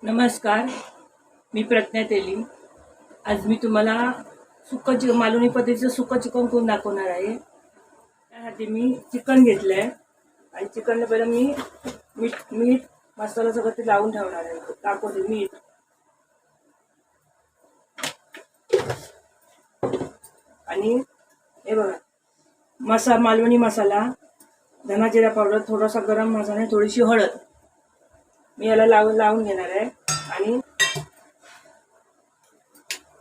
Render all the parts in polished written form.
नमस्कार, मी प्रज्ञा तेली. आज मी तुम्हाला मालवणी पद्धतीचं सुकं चिकन करून दाखवणार आहे. त्यासाठी मी चिकन घेतलं आहे आणि चिकनला पहिलं मी मीठ मसाला सगळं ते लावून ठेवणार आहे. दाखवते मीठ आणि हे बघा मालवणी मसाला, धना जिरा पावडर, थोडासा गरम मसाला, थोडीशी हळद मी याला लावून घेणार आहे. आणि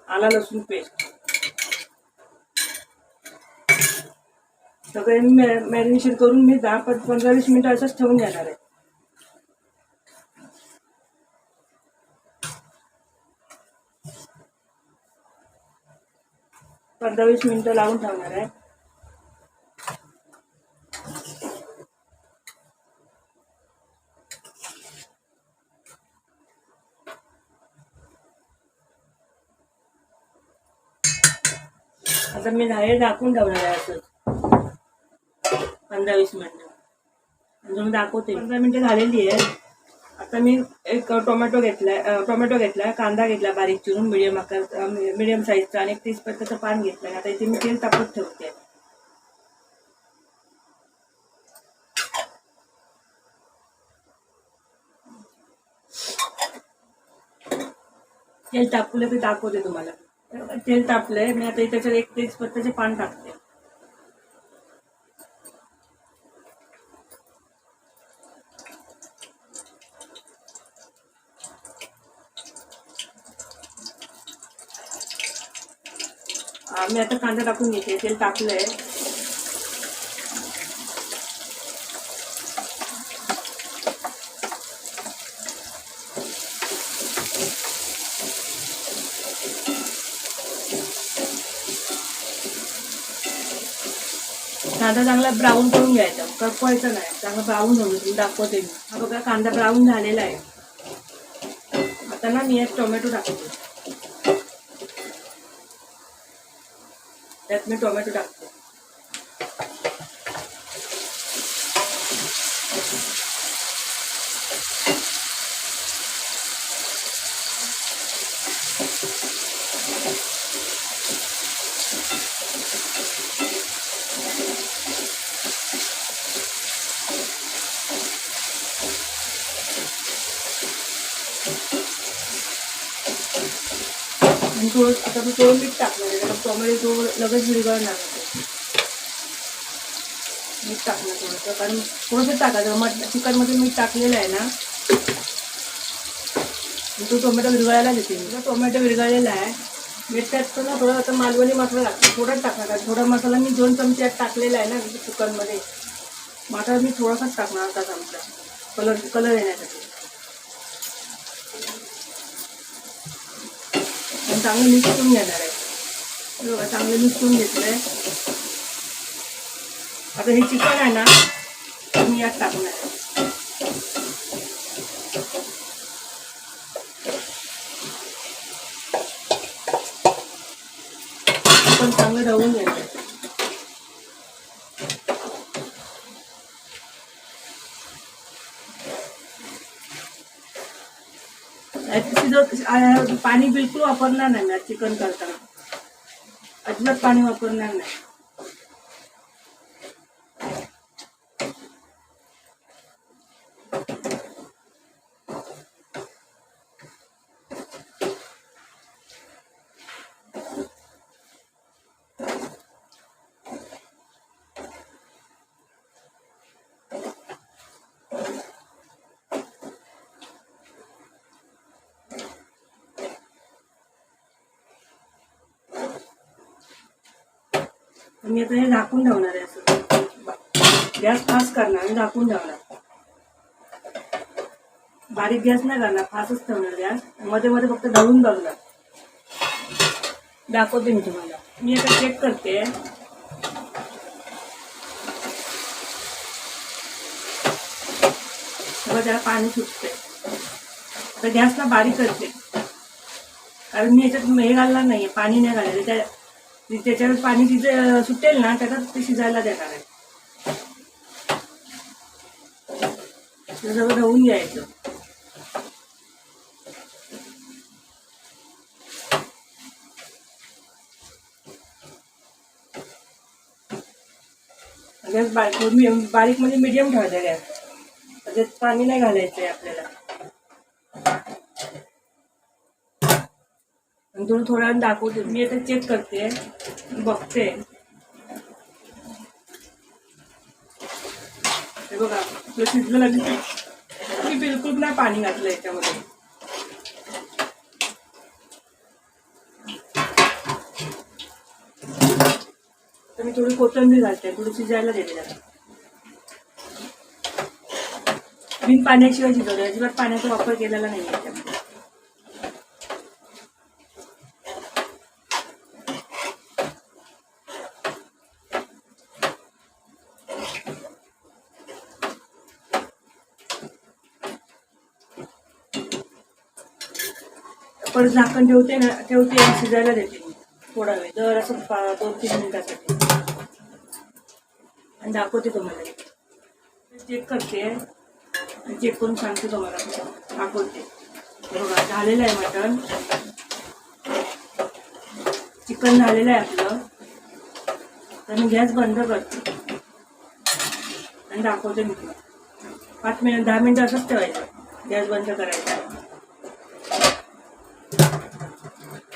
आला लसूण पेस्ट सगळे मॅरिनेशन करून मी 10-15-20 मिनिटं असंच ठेवून घेणार आहे. पंधरा 20 मिनिटं लावून ठेवणार आहे. आता मी झाकून ठेवणार आहे असं 15-20 मिनिटं. म्हणजे मी दाखवते. 15 मिनिटं झालेली आहे. आता मी एक टोमॅटो घेतलाय, कांदा घेतला बारीक चिरून मीडियम साईजचा, आणि एक तेजपत्त्याचं पान घेतलंय. आता इथे मी तेल तापत ठेवते. तेल तापलं की दाखवते तुम्हाला. तेल तापलंय मी. आता त्याच्यात एक तेजपत्त्याचे पान टाकते. मी आता कांदा टाकून घेते. तेल टाकलंय. कांदा चांगला ब्राऊन करून घ्यायचा, करपवायचा नाही, चांगला ब्राऊन होऊन दाखवते मी. हा बघा कांदा ब्राऊन झालेला आहे. आता ना मी एक टोमॅटो टाकते. त्यात मी टोमॅटो टाकते. आणि आता मी थोडं मीठ टाकणार आहे. टोमॅटो लगेच विरघळणार होते. मीठ टाकलं थोडंसं, कारण थोडंसं टाकायचं. चिकनमध्ये मीठ टाकलेलं आहे ना, तो टोमॅटो विरघळायला देते. टोमॅटो विरघळलेला आहे. मीठ टाकतो ना थोडं. आता मालवणी मसाला लागतो, थोडाच टाकणार. थोडा मसाला मी 2 चमचे टाकलेला आहे ना चिकनमध्ये. आता मी थोडासाच टाकणार, अर्धा चमचा, कलर येण्यासाठी. चांगलं मिक्स करून घेणार आहे. चांगलं मिक्स करून घेतलंय. आता हे चिकन आहे ना, मी यात टाकणार आहे. चिकन चांगलं ढवळून घ्यायचं. पाणी बिलकुल वापरणार नाही ना चिकन करताना, अजिबात पाणी वापरणार नाही. मी आता हे झाकून ठेवणार आहे. असं गॅस फास्ट करणार आणि झाकून ठेवणार. बारीक गॅस नाही करणार, फास्टच ठेवणार गॅस. मध्ये मध्ये फक्त ढवळून बघणार. दाखवते मी तुम्हाला. मी आता चेक करते. सगळं त्याला पाणी सुटते. आता गॅसला बारीक करते, कारण मी याच्यात हे घालणार नाहीये, पाणी नाही घालायचं. त्याच्यावर पाणी तिथे सुटेल ना, त्याच्यात ते शिजायला देणार आहे. सगळं ढवून घ्यायचं. गॅस बारीक म्हणजे मीडियम ठेवायचा गॅस. त्याच्यात पाणी नाही घालायचं आहे आपल्याला. आणि थोडं थोड्या वेळानं दाखवते मी. आता चेक करते, बघते. हे बघा आपलं शिजलं लागलं. मी बिलकुल नाही पाणी घातलं याच्यामध्ये. तर मी थोडी कोथिंबीर घालते, थोडी शिजायला देते त्याला. बिन पाण्याशिवाय शिजवते, अजिबात पाण्याचा वापर केलेला नाही याच्यामध्ये. परत झाकण ठेवते आणि शिजायला देते मी थोडा वेळ, जर असं 2-3 मिनिटासाठी. आणि दाखवते तुम्हाला. चेक करते आणि चेक करून सांगते तुम्हाला, दाखवते. बघा झालेलं आहे मटण. चिकन झालेलं आहे आपलं. तर मी गॅस बंद करते आणि दाखवते मी तुला. 10 मिनिटं असंच ठेवायचं, गॅस बंद करायचा.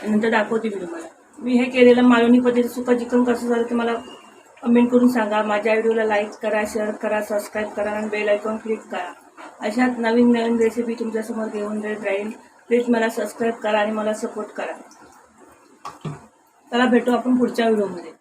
नंतर दाखवते मी तुम्हाला. मी हे केलेलं मालवणी पद्धतीचं सुकं चिकन कसं झालं ते मला कमेंट करून सांगा. माझ्या व्हिडिओला लाईक करा, शेअर करा, सबस्क्राईब करा आणि बेल आयकॉन क्लिक करा. अशाच नवीन नवीन रेसिपी तुमच्यासमोर घेऊन राहील. प्लीज मला सबस्क्राईब करा आणि मला सपोर्ट करा. चला भेटू आपण पुढच्या व्हिडिओमध्ये.